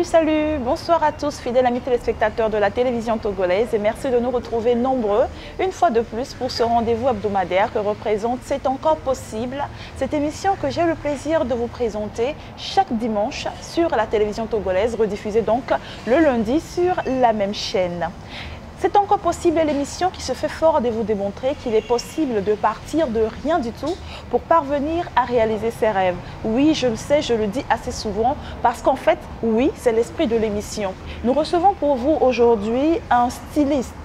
Salut, bonsoir à tous, fidèles amis téléspectateurs de la télévision togolaise et merci de nous retrouver nombreux une fois de plus pour ce rendez-vous hebdomadaire que représente C'est encore possible, cette émission que j'ai le plaisir de vous présenter chaque dimanche sur la télévision togolaise, rediffusée donc le lundi sur la même chaîne. C'est encore possible l'émission qui se fait fort de vous démontrer qu'il est possible de partir de rien du tout pour parvenir à réaliser ses rêves. Oui, je le sais, je le dis assez souvent parce qu'en fait, oui, c'est l'esprit de l'émission. Nous recevons pour vous aujourd'hui un styliste,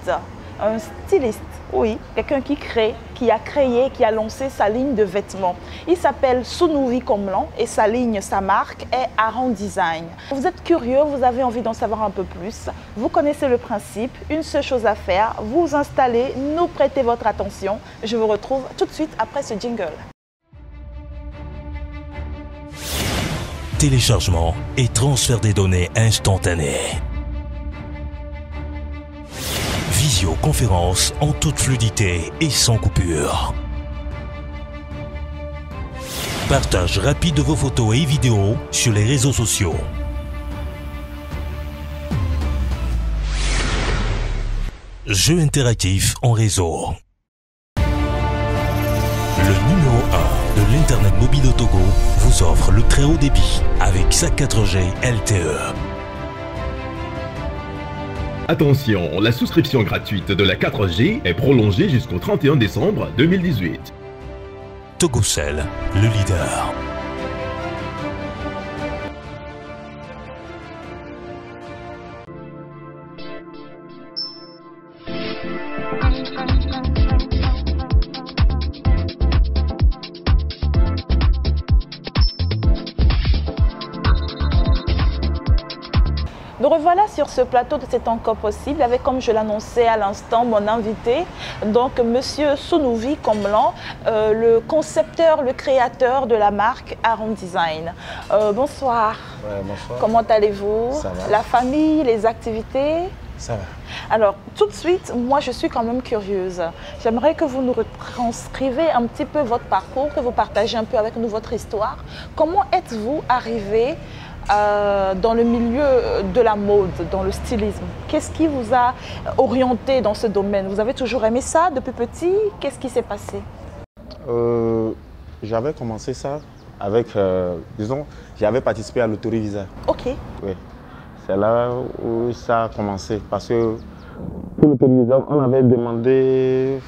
oui, quelqu'un qui a créé, qui a lancé sa ligne de vêtements. Il s'appelle Sounouvi Komlan et sa ligne, sa marque est Aron Design. Vous êtes curieux, vous avez envie d'en savoir un peu plus, vous connaissez le principe, une seule chose à faire, vous installez, nous prêtez votre attention. Je vous retrouve tout de suite après ce jingle. Téléchargement et transfert des données instantanés. Visioconférence en toute fluidité et sans coupure. Partage rapide de vos photos et vidéos sur les réseaux sociaux. Jeux interactifs en réseau. Le numéro 1 de l'Internet mobile au Togo vous offre le très haut débit avec sa 4G LTE. Attention, la souscription gratuite de la 4G est prolongée jusqu'au 31 décembre 2018. Togocel, le leader. Nous revoilà sur ce plateau de C'est encore possible avec, comme je l'annonçais à l'instant, mon invité, donc Monsieur Sounouvi Komlan, le concepteur, le créateur de la marque Aron Design. Bonsoir. Ouais, bonsoir. Comment allez-vous? Ça va. La famille, les activités? Ça va. Alors, tout de suite, moi, je suis quand même curieuse. J'aimerais que vous nous retranscrivez un petit peu votre parcours, que vous partagez un peu avec nous votre histoire. Comment êtes-vous arrivé dans le milieu de la mode, dans le stylisme? Qu'est-ce qui vous a orienté dans ce domaine? Vous avez toujours aimé ça depuis petit? Qu'est-ce qui s'est passé? J'avais commencé ça avec, disons, j'avais participé à l'autorivisa. Ok. Oui. C'est là où ça a commencé parce que pour l'autorivisa, on avait demandé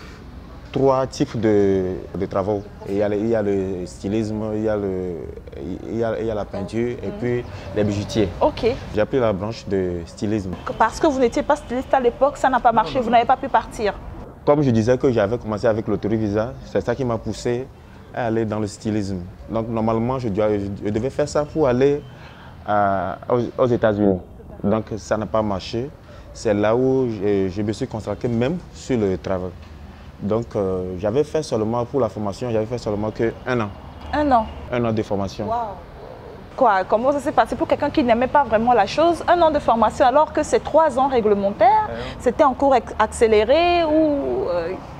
3 types de travaux. Il y a le stylisme, il y a la peinture et puis les bijoutiers. Ok. J'ai pris la branche de stylisme. Parce que vous n'étiez pas styliste à l'époque, ça n'a pas marché, vous n'avez pas pu partir. Comme je disais que j'avais commencé avec l'autorivisa, c'est ça qui m'a poussé à aller dans le stylisme. Donc normalement, je devais faire ça pour aller aux États-Unis. Donc ça n'a pas marché. C'est là où je me suis consacré même sur le travail. Donc j'avais fait seulement pour la formation, j'avais fait seulement qu'un an. Un an? Un an de formation. Wow. Quoi? Comment ça s'est passé pour quelqu'un qui n'aimait pas vraiment la chose? Un an de formation alors que c'est 3 ans réglementaires? C'était en cours accéléré ou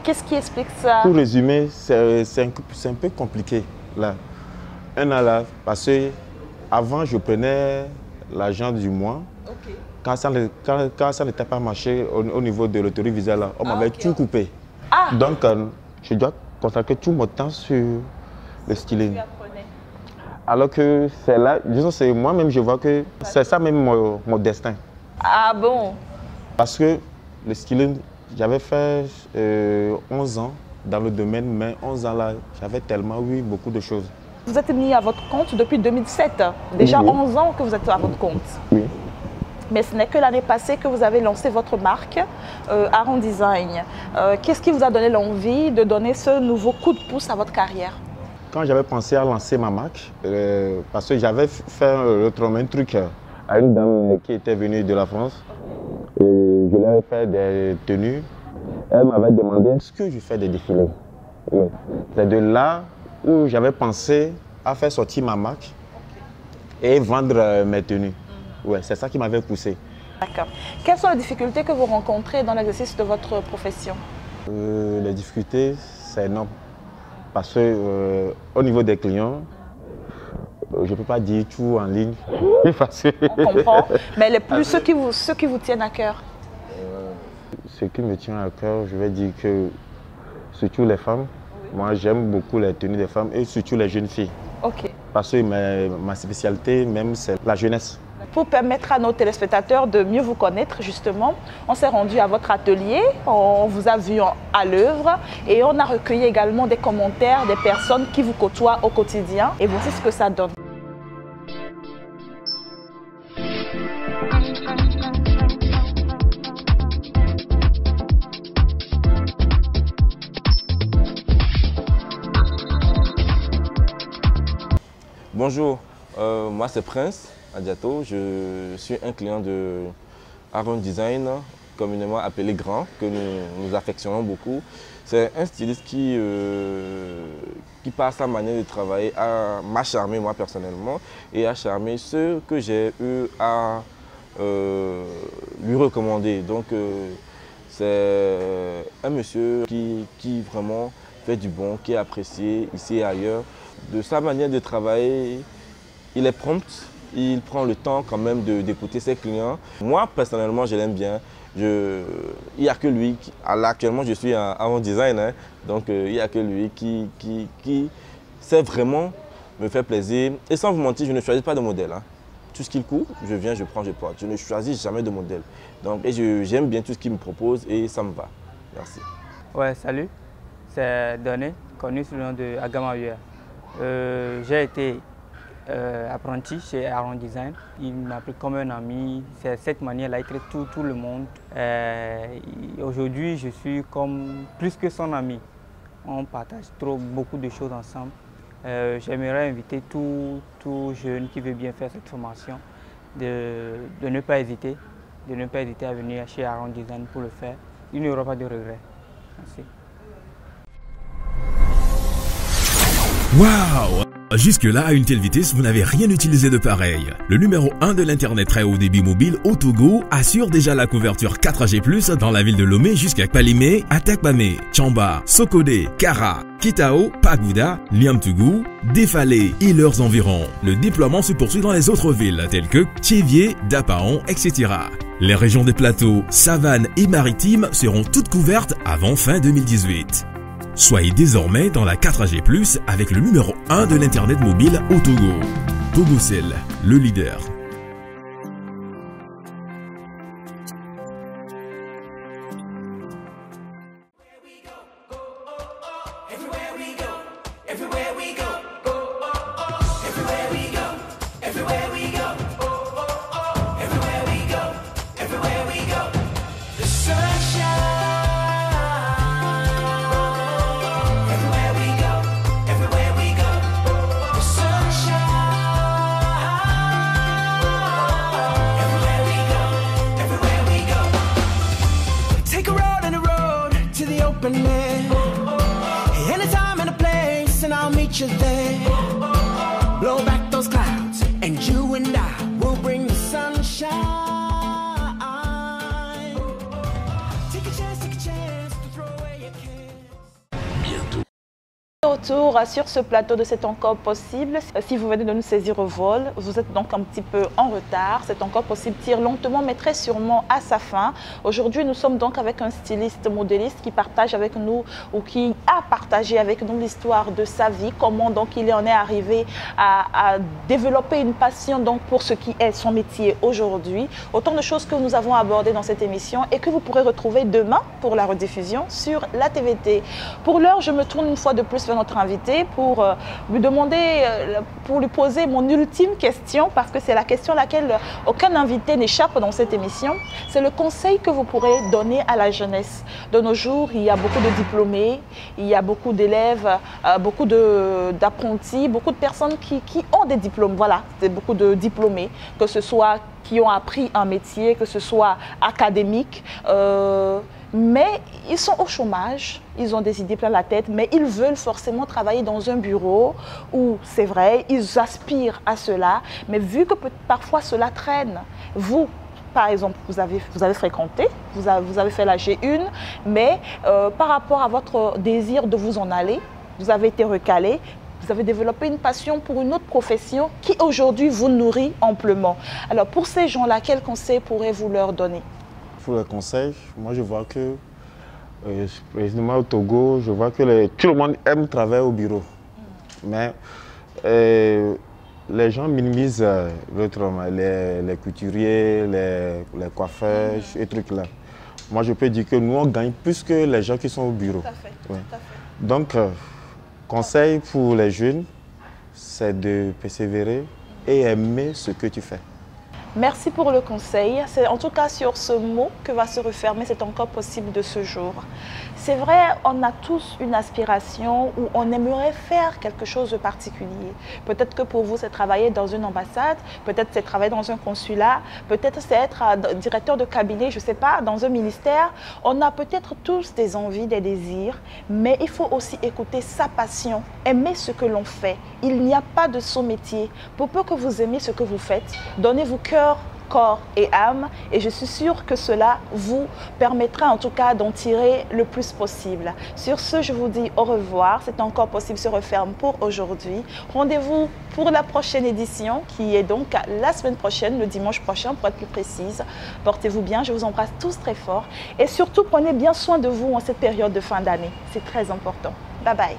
qu'est-ce qui explique ça? Pour résumer, c'est un peu compliqué là. Un an là, parce que avant je prenais l'argent du mois. Okay. Quand ça n'était pas marché au niveau de l'autorivisa là, on m'avait tout coupé. Ah. Donc je dois consacrer tout mon temps sur le stylisme. Alors que c'est là, disons, c'est moi-même, je vois que c'est ça même mon destin. Ah bon? Parce que le stylisme, j'avais fait 11 ans dans le domaine, mais 11 ans là, j'avais tellement vu beaucoup de choses. Vous êtes mis à votre compte depuis 2007, déjà oui. 11 ans que vous êtes à votre compte. Oui. Mais ce n'est que l'année passée que vous avez lancé votre marque, Aron Design. Qu'est-ce qui vous a donné l'envie de donner ce nouveau coup de pouce à votre carrière? Quand j'avais pensé à lancer ma marque, parce que j'avais fait autrement un truc à une dame qui était venue de la France, et je lui avais fait des tenues. Elle m'avait demandé est-ce que je fais des défilés. Oui. C'est de là où j'avais pensé à faire sortir ma marque et vendre mes tenues. Ouais, c'est ça qui m'avait poussé. D'accord. Quelles sont les difficultés que vous rencontrez dans l'exercice de votre profession? Les difficultés, c'est énorme. Parce que au niveau des clients, Je ne peux pas dire tout en ligne. On comprend. Mais les plus, ceux qui vous tiennent à cœur. Ce qui me tient à cœur, je vais dire que surtout les femmes. Moi, j'aime beaucoup les tenues des femmes et surtout les jeunes filles. Ok. Parce que ma spécialité même, c'est la jeunesse. Pour permettre à nos téléspectateurs de mieux vous connaître, justement, on s'est rendu à votre atelier, on vous a vu à l'œuvre et on a recueilli également des commentaires des personnes qui vous côtoient au quotidien. Et voici ce que ça donne. Bonjour, moi c'est Prince Adiato, je suis un client de Aaron Design, communément appelé Grand, que nous affectionnons beaucoup. C'est un styliste qui par sa manière de travailler, m'a charmé moi personnellement et a charmé ceux que j'ai eu à lui recommander. Donc c'est un monsieur qui vraiment fait du bon, qui est apprécié ici et ailleurs. De sa manière de travailler, il est prompt, il prend le temps quand même d'écouter ses clients. Moi, personnellement, je l'aime bien. Il n'y a que lui, actuellement je suis en design, hein, donc il n'y a que lui qui sait vraiment me faire plaisir. Et sans vous mentir, je ne choisis pas de modèle. Hein. Tout ce qu'il court, je viens, je prends, je porte. Je ne choisis jamais de modèle. Donc, j'aime bien tout ce qu'il me propose et ça me va. Merci. Ouais, salut, c'est Donné, connu sous le nom de Agama Uer. J'ai été apprenti chez Aaron Design. Il m'a pris comme un ami. C'est cette manière-là, il traite tout le monde. Aujourd'hui, je suis comme plus que son ami. On partage beaucoup de choses ensemble. J'aimerais inviter tout jeune qui veut bien faire cette formation de ne pas hésiter, à venir chez Aaron Design pour le faire. Il n'y aura pas de regret. Merci. Waouh! Jusque-là, à une telle vitesse, vous n'avez rien utilisé de pareil. Le numéro 1 de l'Internet très haut débit mobile au Togo assure déjà la couverture 4G+, dans la ville de Lomé jusqu'à Palimé, Atakpamé, Tchamba, Sokodé, Kara, Kitao, Pagoуда, Niamtougou, Défalé et leurs environs. Le déploiement se poursuit dans les autres villes telles que Tchévié, Dapaon, etc. Les régions des plateaux, savanes et maritimes seront toutes couvertes avant fin 2018. Soyez désormais dans la 4G+, avec le numéro 1 de l'Internet mobile au Togo. Togocel, le leader. Anytime and a place, and I'll meet you there. Blow back those clouds, and you and I will bring the sunshine. Take a chance to throw away your cares. Bientôt. Retour sur ce plateau de C'est encore possible. Si vous venez de nous saisir au vol, vous êtes donc un petit peu en retard. C'est encore possible tire lentement mais très sûrement à sa fin. Aujourd'hui, nous sommes donc avec un styliste modéliste qui partage avec nous ou qui a partagé avec nous l'histoire de sa vie, comment donc il en est arrivé à développer une passion donc pour ce qui est son métier aujourd'hui. Autant de choses que nous avons abordées dans cette émission et que vous pourrez retrouver demain pour la rediffusion sur la TVT. Pour l'heure, je me tourne une fois de plus vers notre invité pour lui demander, pour lui poser mon ultime question, parce que c'est la question à laquelle aucun invité n'échappe dans cette émission. C'est le conseil que vous pourrez donner à la jeunesse. De nos jours, il y a beaucoup de diplômés, il y a beaucoup d'élèves, beaucoup d'apprentis, beaucoup de personnes qui ont des diplômes. Voilà, c'est beaucoup de diplômés, que ce soit qui ont appris un métier, que ce soit académique, mais ils sont au chômage, ils ont des idées plein la tête, mais ils veulent forcément travailler dans un bureau où, c'est vrai, ils aspirent à cela, mais vu que parfois cela traîne, vous, par exemple, vous avez fréquenté, vous avez fait la G1, mais par rapport à votre désir de vous en aller, vous avez été recalé, Vous avez développé une passion pour une autre profession qui aujourd'hui vous nourrit amplement. Alors pour ces gens-là, quel conseil pourrez-vous leur donner? Pour le conseil, moi je vois que, précisément au Togo, je vois que tout le monde aime travailler au bureau. Mais les gens minimisent le travail, les couturiers, les coiffeurs et trucs là. Moi je peux dire que nous on gagne plus que les gens qui sont au bureau. Tout à fait, Ouais. tout à fait. Donc, conseil pour les jeunes, c'est de persévérer et aimer ce que tu fais. Merci pour le conseil. C'est en tout cas sur ce mot que va se refermer C'est encore possible de ce jour. C'est vrai, on a tous une aspiration où on aimerait faire quelque chose de particulier. Peut-être que pour vous, c'est travailler dans une ambassade, peut-être c'est travailler dans un consulat, peut-être c'est être directeur de cabinet, je ne sais pas, dans un ministère. On a peut-être tous des envies, des désirs, mais il faut aussi écouter sa passion, aimer ce que l'on fait. Il n'y a pas de sous-métier. Pour peu que vous aimiez ce que vous faites, donnez-vous cœur, corps et âme, et je suis sûre que cela vous permettra en tout cas d'en tirer le plus possible. Sur ce, je vous dis au revoir. C'est encore possible se referme pour aujourd'hui. Rendez-vous pour la prochaine édition qui est donc la semaine prochaine, le dimanche prochain pour être plus précise. Portez-vous bien, je vous embrasse tous très fort et surtout prenez bien soin de vous en cette période de fin d'année. C'est très important. Bye bye.